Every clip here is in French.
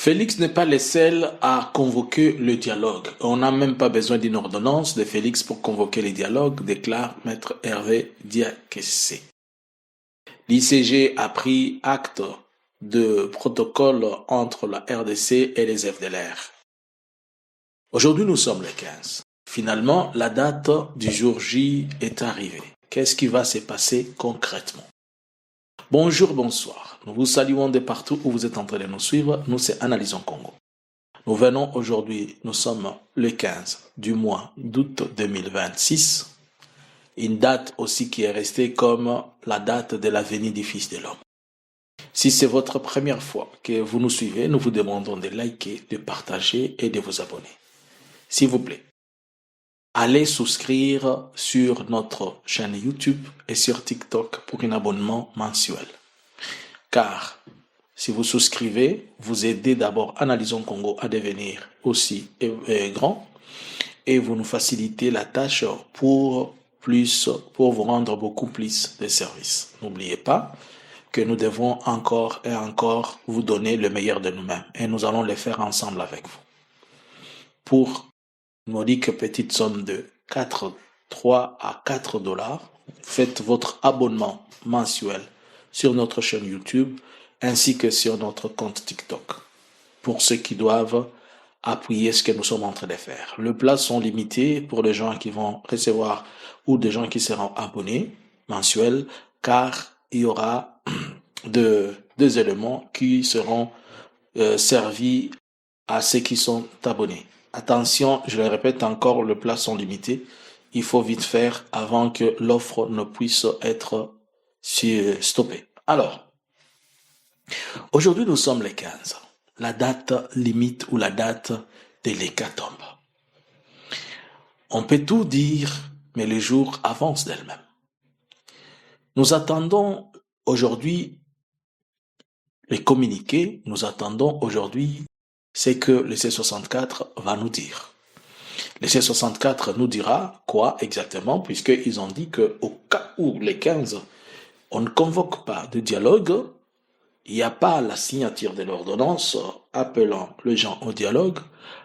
Félix n'est pas le seul à convoquer le dialogue. On n'a même pas besoin d'une ordonnance de Félix pour convoquer le dialogue, déclare Maître Hervé Diakessé. L'ICG a pris acte de protocole entre la RDC et les FDLR. Aujourd'hui, nous sommes le 15. Finalement, la date du jour J est arrivée. Qu'est-ce qui va se passer concrètement? Bonjour, bonsoir. Nous vous saluons de partout où vous êtes en train de nous suivre. Nous, c'est Analysons Congo. Nous venons aujourd'hui, nous sommes le 15 du mois d'août 2026. Une date aussi qui est restée comme la date de la venue du Fils de l'homme. Si c'est votre première fois que vous nous suivez, nous vous demandons de liker, de partager et de vous abonner. S'il vous plaît, allez souscrire sur notre chaîne YouTube et sur TikTok pour un abonnement mensuel. Car si vous souscrivez, vous aidez d'abord Analysons Congo à devenir aussi grand et vous nous facilitez la tâche pour vous rendre beaucoup plus de services. N'oubliez pas que nous devons encore et encore vous donner le meilleur de nous-mêmes et nous allons le faire ensemble avec vous. Pour une modique petite somme de 3 à 4 dollars, faites votre abonnement mensuel sur notre chaîne YouTube ainsi que sur notre compte TikTok pour ceux qui doivent appuyer ce que nous sommes en train de faire. Les places sont limitées pour les gens qui vont recevoir ou des gens qui seront abonnés mensuels car il y aura deux éléments qui seront servis à ceux qui sont abonnés. Attention, je le répète encore, les places sont limitées. Il faut vite faire avant que l'offre ne puisse être stoppée. Alors, aujourd'hui nous sommes le 15, la date limite ou la date de l'hécatombe. On peut tout dire, mais les jours avancent d'elles-mêmes. Nous attendons aujourd'hui les communiqués, nous attendons aujourd'hui ce que le C64 va nous dire. Le C64 nous dira quoi exactement, puisqu'ils ont dit qu'au cas où les 15, on ne convoque pas de dialogue, il n'y a pas la signature de l'ordonnance appelant les gens au dialogue,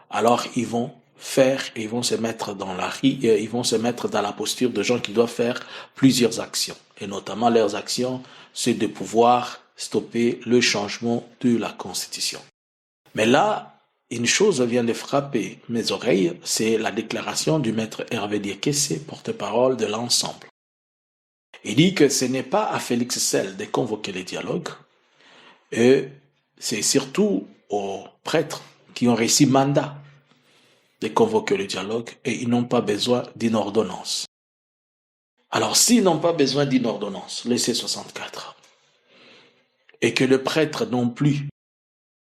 alors ils vont se mettre dans ils vont se mettre dans la posture de gens qui doivent faire plusieurs actions. Et notamment leurs actions, c'est de pouvoir stopper le changement de la Constitution. Mais là, une chose vient de frapper mes oreilles, c'est la déclaration du maître Hervé Diakessé, porte-parole de l'ensemble. Il dit que ce n'est pas à Félix seul de convoquer les dialogues, et c'est surtout aux prêtres qui ont reçu mandat de convoquer le dialogue et ils n'ont pas besoin d'une ordonnance. Alors s'ils n'ont pas besoin d'une ordonnance, le C64, et que les prêtres non plus,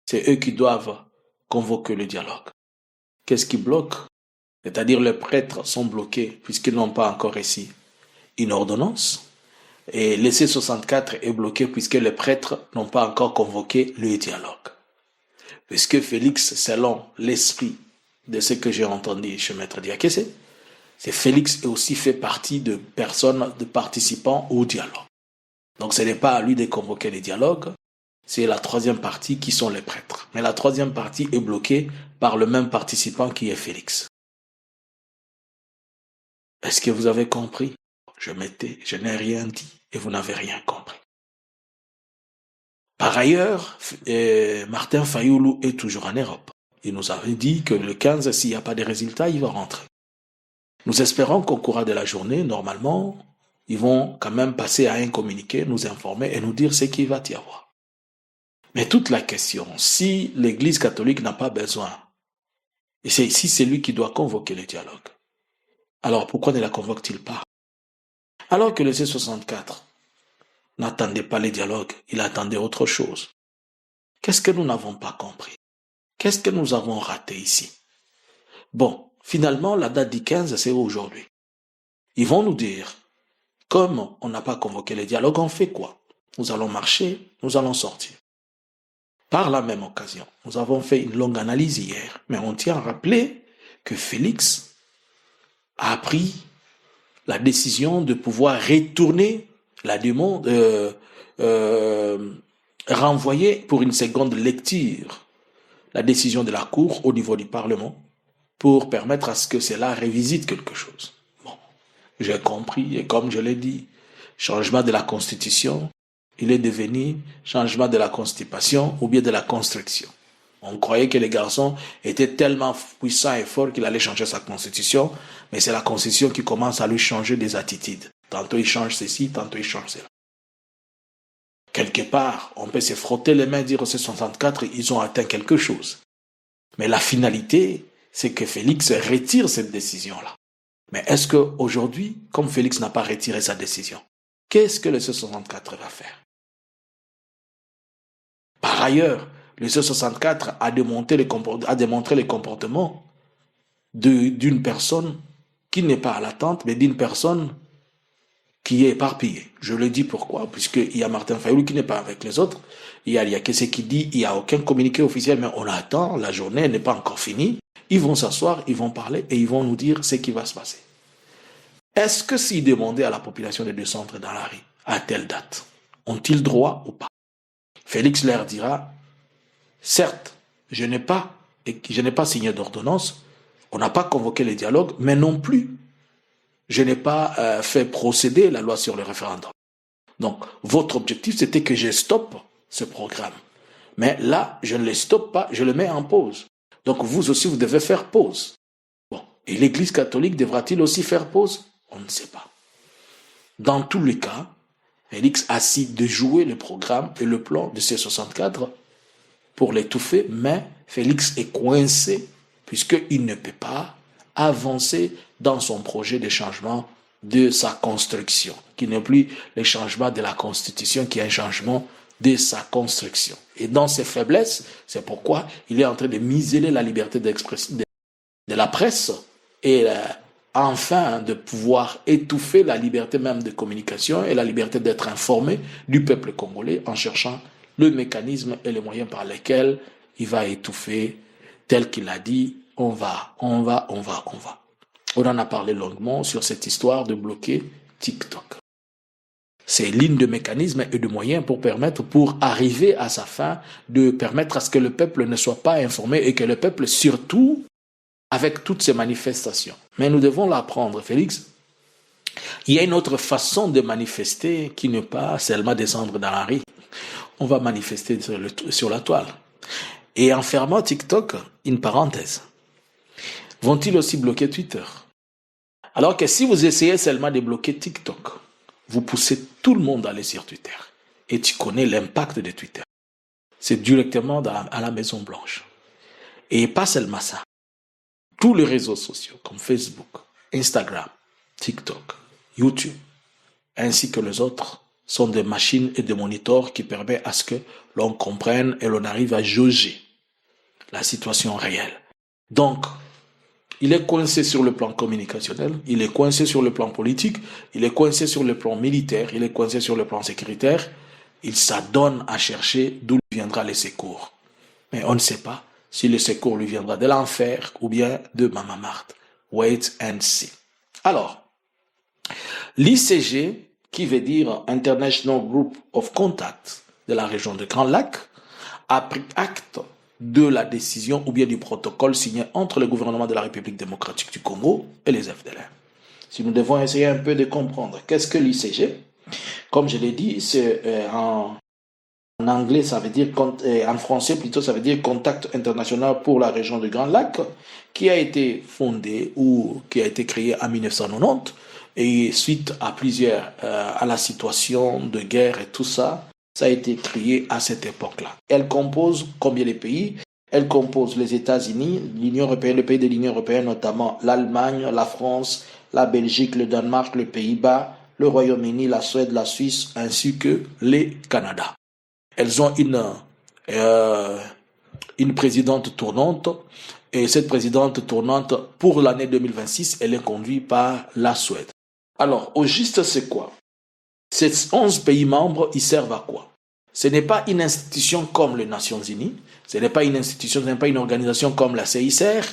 c'est eux qui doivent convoquer le dialogue. Qu'est-ce qui bloque? C'est-à-dire les prêtres sont bloqués puisqu'ils n'ont pas encore reçu une ordonnance. Et le C64 est bloqué puisque les prêtres n'ont pas encore convoqué le dialogue. Puisque Félix, selon l'esprit de ce que j'ai entendu chez Maître Diakessé, c'est Félix aussi fait partie de personnes, de participants au dialogue. Donc ce n'est pas à lui de convoquer le dialogue, c'est la troisième partie qui sont les prêtres. Mais la troisième partie est bloquée par le même participant qui est Félix. Est-ce que vous avez compris? Je n'ai rien dit et vous n'avez rien compris. Par ailleurs, Martin Fayoulou est toujours en Europe. Il nous avait dit que le 15, s'il n'y a pas de résultats, il va rentrer. Nous espérons qu'au cours de la journée, normalement, ils vont quand même passer à un communiqué, nous informer et nous dire ce qu'il va y avoir. Mais toute la question, si l'Église catholique n'a pas besoin, et si c'est lui qui doit convoquer le dialogue, alors pourquoi ne la convoque-t-il pas? Alors que le C64 n'attendait pas les dialogues, il attendait autre chose. Qu'est-ce que nous n'avons pas compris? Qu'est-ce que nous avons raté ici? Bon, finalement, la date du 15, c'est aujourd'hui. Ils vont nous dire, comme on n'a pas convoqué les dialogues, on fait quoi? Nous allons marcher, nous allons sortir. Par la même occasion, nous avons fait une longue analyse hier, mais on tient à rappeler que Félix a pris la décision de pouvoir retourner la demande, renvoyer pour une seconde lecture la décision de la Cour au niveau du Parlement pour permettre à ce que cela révisite quelque chose. Bon, j'ai compris, et comme je l'ai dit, changement de la Constitution, il est devenu changement de la constipation ou bien de la construction. On croyait que les garçons étaient tellement puissants et forts qu'il allait changer sa constitution, mais c'est la constitution qui commence à lui changer des attitudes. Tantôt il change ceci, tantôt il change cela. Quelque part, on peut se frotter les mains et dire au C64, ils ont atteint quelque chose. Mais la finalité, c'est que Félix retire cette décision-là. Mais est-ce qu'aujourd'hui, comme Félix n'a pas retiré sa décision, qu'est-ce que le C64 va faire? Par ailleurs, le C64 a démontré les comportements d'une personne qui n'est pas à l'attente, mais d'une personne qui est éparpillée. Je le dis pourquoi, puisqu'il y a Martin Fayoulou qui n'est pas avec les autres, il y a Kessé qui dit il n'y a aucun communiqué officiel, mais on attend, la journée n'est pas encore finie. Ils vont s'asseoir, ils vont parler et ils vont nous dire ce qui va se passer. Est-ce que s'ils demandaient à la population des deux centres dans la rue, à telle date, ont-ils droit ou pas? Félix leur dira, certes, je n'ai pas signé d'ordonnance, on n'a pas convoqué les dialogues, mais non plus, je n'ai pas fait procéder la loi sur le référendum. Donc, votre objectif, c'était que je stoppe ce programme. Mais là, je ne le stoppe pas, je le mets en pause. Donc, vous aussi, vous devez faire pause. Bon, et l'Église catholique devra-t-il aussi faire pause? On ne sait pas. Dans tous les cas, Félix a essayé de jouer le programme et le plan de C64 pour l'étouffer, mais Félix est coincé puisqu'il ne peut pas avancer dans son projet de changement de sa construction, qui n'est plus le changement de la Constitution, qui est un changement de sa construction. Et dans ses faiblesses, c'est pourquoi il est en train de museler la liberté d'expression de la presse et enfin de pouvoir étouffer la liberté même de communication et la liberté d'être informé du peuple congolais en cherchant le mécanisme et les moyens par lesquels il va étouffer, tel qu'il a dit, on va. On en a parlé longuement sur cette histoire de bloquer TikTok. C'est ligne de mécanismes et de moyens pour arriver à sa fin, de permettre à ce que le peuple ne soit pas informé et que le peuple, surtout, avec toutes ces manifestations. Mais nous devons l'apprendre, Félix. Il y a une autre façon de manifester qui n'est pas seulement descendre dans la rue. On va manifester sur la toile. Et en fermant TikTok, une parenthèse, vont-ils aussi bloquer Twitter? Alors que si vous essayez seulement de bloquer TikTok, vous poussez tout le monde à aller sur Twitter. Et tu connais l'impact de Twitter. C'est directement à la Maison Blanche. Et pas seulement ça. Tous les réseaux sociaux comme Facebook, Instagram, TikTok, YouTube, ainsi que les autres, sont des machines et des moniteurs qui permettent à ce que l'on comprenne et l'on arrive à jauger la situation réelle. Donc, il est coincé sur le plan communicationnel, il est coincé sur le plan politique, il est coincé sur le plan militaire, il est coincé sur le plan sécuritaire. Il s'adonne à chercher d'où lui viendra les secours. Mais on ne sait pas si le secours lui viendra de l'enfer ou bien de Mama Marthe. Wait and see. Alors, l'ICG, qui veut dire International Group of Contact de la région de Grand Lac, a pris acte de la décision ou bien du protocole signé entre le gouvernement de la République démocratique du Congo et les FDLR. Si nous devons essayer un peu de comprendre qu'est-ce que l'ICG, comme je l'ai dit, c'est en anglais, ça veut dire, en français plutôt, ça veut dire Contact International pour la région de Grand Lac, qui a été fondé ou qui a été créé en 1990 et suite à la situation de guerre et tout ça, ça a été créé à cette époque-là. Elle compose combien de pays? Elle compose les États-Unis, l'Union européenne, les pays de l'Union européenne, notamment l'Allemagne, la France, la Belgique, le Danemark, les Pays-Bas, le Royaume-Uni, la Suède, la Suisse, ainsi que les Canada. Elles ont une présidente tournante, et cette présidente tournante, pour l'année 2026, elle est conduite par la Suède. Alors, au juste, c'est quoi? Ces 11 pays membres, ils servent à quoi? Ce n'est pas une institution comme les Nations Unies, ce n'est pas une institution, ce n'est pas une organisation comme la CICR,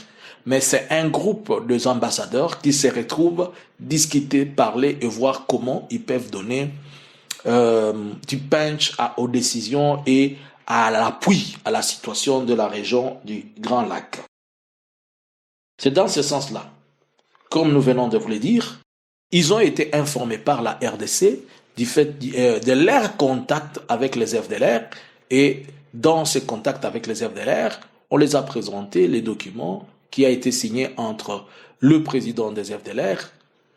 mais c'est un groupe d'ambassadeurs qui se retrouvent, discuter, parler et voir comment ils peuvent donner du punch aux décisions et à l'appui à la situation de la région du Grand Lac. C'est dans ce sens-là, comme nous venons de vous le dire, ils ont été informés par la RDC du fait de leur contact avec les FDLR, et dans ce contact avec les FDLR, on les a présenté les documents qui a été signé entre le président des FDLR,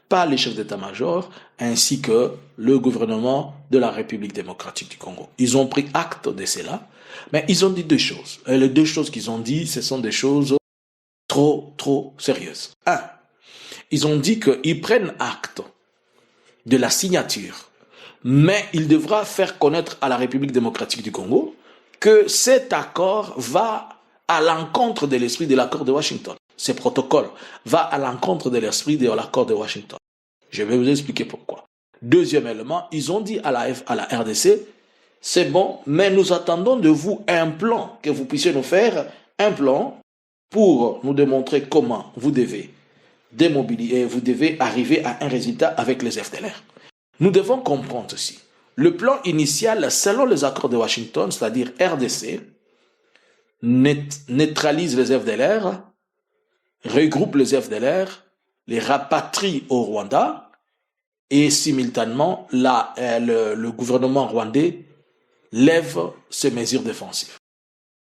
par les chefs d'état-major, ainsi que le gouvernement de la République démocratique du Congo. Ils ont pris acte de cela, mais ils ont dit deux choses. Et les deux choses qu'ils ont dit, ce sont des choses trop sérieuses. Un, ils ont dit qu'ils prennent acte de la signature, mais il devra faire connaître à la République démocratique du Congo que cet accord va à l'encontre de l'esprit de l'accord de Washington. Ce protocole va à l'encontre de l'esprit de l'accord de Washington. Je vais vous expliquer pourquoi. Deuxième élément, ils ont dit à la RDC, c'est bon, mais nous attendons de vous un plan, que vous puissiez nous faire un plan pour nous démontrer comment vous devez démobiliser, vous devez arriver à un résultat avec les FDLR. Nous devons comprendre ceci. Le plan initial, selon les accords de Washington, c'est-à-dire RDC, neutralise les FDLR, regroupe les FDLR, les rapatrie au Rwanda, et simultanément, le gouvernement rwandais lève ses mesures défensives.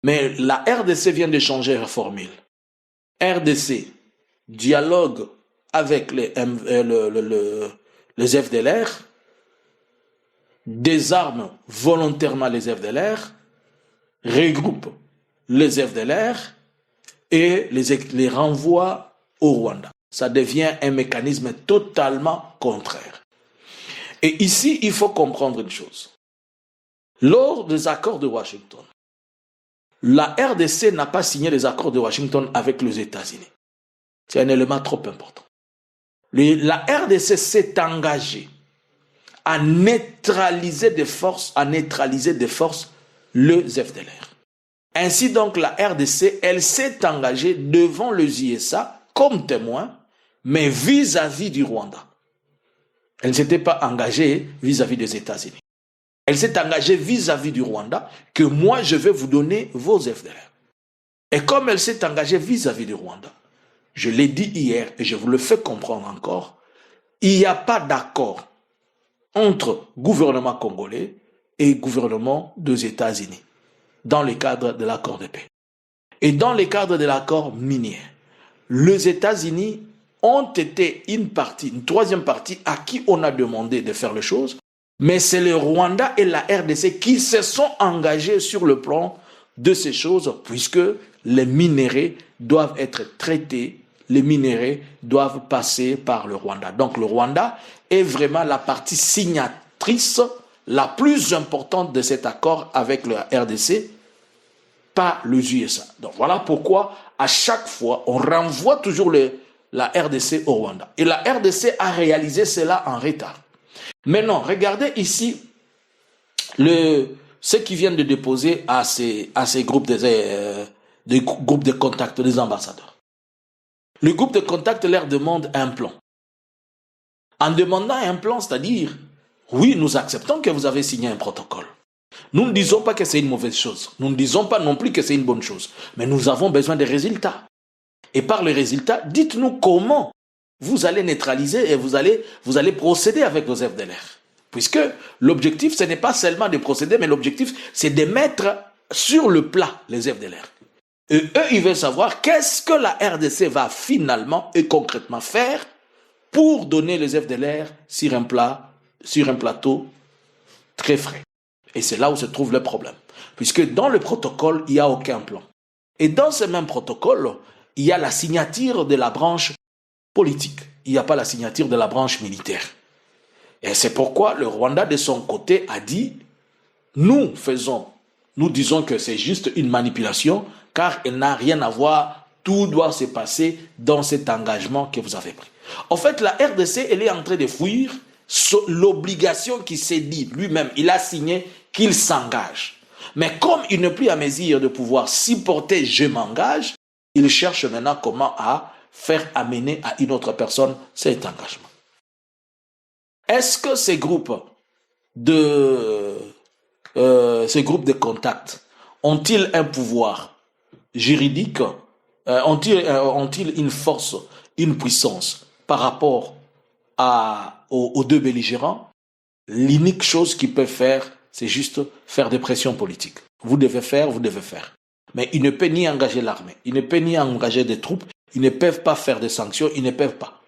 Mais la RDC vient de changer la formule. RDC dialogue avec les FDLR, désarme volontairement les FDLR, regroupe les FDLR et les renvoie au Rwanda. Ça devient un mécanisme totalement contraire. Et ici, il faut comprendre une chose. Lors des accords de Washington, la RDC n'a pas signé les accords de Washington avec les États-Unis. C'est un élément trop important. La RDC s'est engagée à neutraliser des forces, les FDLR. Ainsi donc, la RDC, elle s'est engagée devant les USA comme témoin, mais vis-à-vis du Rwanda. Elle ne s'était pas engagée vis-à-vis des États-Unis. Elle s'est engagée vis-à-vis du Rwanda que moi, je vais vous donner vos FDLR. Et comme elle s'est engagée vis-à-vis du Rwanda, je l'ai dit hier et je vous le fais comprendre encore, il n'y a pas d'accord entre gouvernement congolais et gouvernement des États-Unis dans le cadre de l'accord de paix. Et dans le cadre de l'accord minier, les États-Unis ont été une troisième partie à qui on a demandé de faire les choses, mais c'est le Rwanda et la RDC qui se sont engagés sur le plan de ces choses, puisque les minéraux doivent être traités, les minéraux doivent passer par le Rwanda. Donc le Rwanda est vraiment la partie signatrice la plus importante de cet accord avec la RDC, pas les USA. Donc voilà pourquoi à chaque fois on renvoie toujours la RDC au Rwanda. Et la RDC a réalisé cela en retard. Maintenant, regardez ici ceux qui viennent de déposer à ces groupes groupes de contact des ambassadeurs. Le groupe de contact leur demande un plan. En demandant un plan, c'est-à-dire, oui, nous acceptons que vous avez signé un protocole. Nous ne disons pas que c'est une mauvaise chose. Nous ne disons pas non plus que c'est une bonne chose. Mais nous avons besoin des résultats. Et par les résultats, dites-nous comment vous allez neutraliser et vous allez procéder avec vos FDLR. Puisque l'objectif, ce n'est pas seulement de procéder, mais l'objectif, c'est de mettre sur le plat les FDLR. Et eux, ils veulent savoir qu'est-ce que la RDC va finalement et concrètement faire pour donner les FDLR sur un plateau très frais. Et c'est là où se trouve le problème. Puisque dans le protocole, il n'y a aucun plan. Et dans ce même protocole, il y a la signature de la branche politique. Il n'y a pas la signature de la branche militaire. Et c'est pourquoi le Rwanda, de son côté, a dit nous disons que c'est juste une manipulation, car elle n'a rien à voir, tout doit se passer dans cet engagement que vous avez pris. En fait, la RDC, elle est en train de fuir l'obligation qui s'est dit lui-même. Il a signé qu'il s'engage. Mais comme il n'est plus à mesure de pouvoir supporter je m'engage, il cherche maintenant comment à faire amener à une autre personne cet engagement. Est-ce que ces groupes de contact ont-ils un pouvoir juridique? Ont-ils une force, une puissance par rapport aux deux belligérants? L'unique chose qu'ils peuvent faire, c'est juste faire des pressions politiques. Vous devez faire. Mais ils ne peuvent ni engager l'armée, ils ne peuvent ni engager des troupes, ils ne peuvent pas faire des sanctions, ils ne peuvent pas.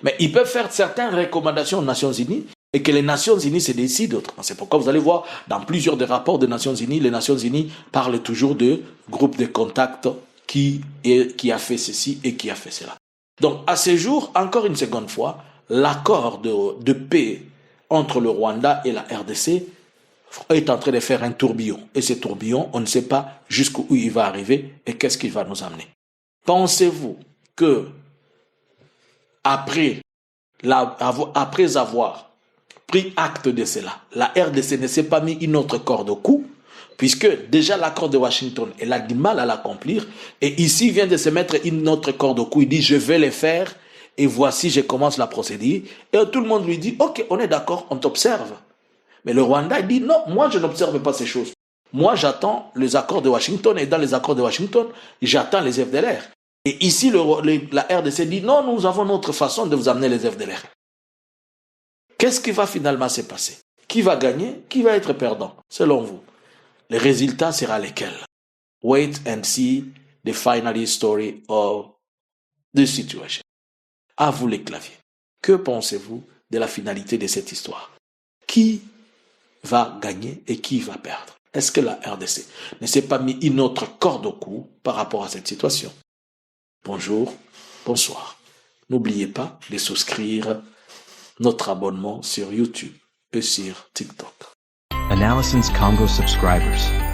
Mais ils peuvent faire certaines recommandations aux Nations Unies et que les Nations Unies se décident autrement. C'est pourquoi vous allez voir dans plusieurs des rapports des Nations Unies, les Nations Unies parlent toujours de groupe de contact qui a fait ceci et qui a fait cela. Donc à ce jour, encore une seconde fois, l'accord de paix entre le Rwanda et la RDC est en train de faire un tourbillon. Et ce tourbillon, on ne sait pas jusqu'où il va arriver et qu'est-ce qu'il va nous amener. Pensez-vous que après avoir pris acte de cela, la RDC ne s'est pas mis une autre corde au cou, puisque déjà l'accord de Washington, elle a du mal à l'accomplir, et ici vient de se mettre une autre corde au cou, il dit je vais le faire, et voici je commence la procédure, et tout le monde lui dit ok, on est d'accord, on t'observe. Mais le Rwanda dit non, moi je n'observe pas ces choses. Moi j'attends les accords de Washington, et dans les accords de Washington, j'attends les FDLR. Et ici la RDC dit non, nous avons notre façon de vous amener les FDLR. Qu'est-ce qui va finalement se passer? Qui va gagner? Qui va être perdant? Selon vous, le résultat sera lequel? Wait and see the final story of the situation. À vous les claviers. Que pensez-vous de la finalité de cette histoire? Qui va gagner et qui va perdre? Est-ce que la RDC ne s'est pas mis une autre corde au cou par rapport à cette situation? Bonjour, bonsoir. N'oubliez pas de souscrire notre abonnement sur YouTube et sur TikTok. Analysons Congo subscribers.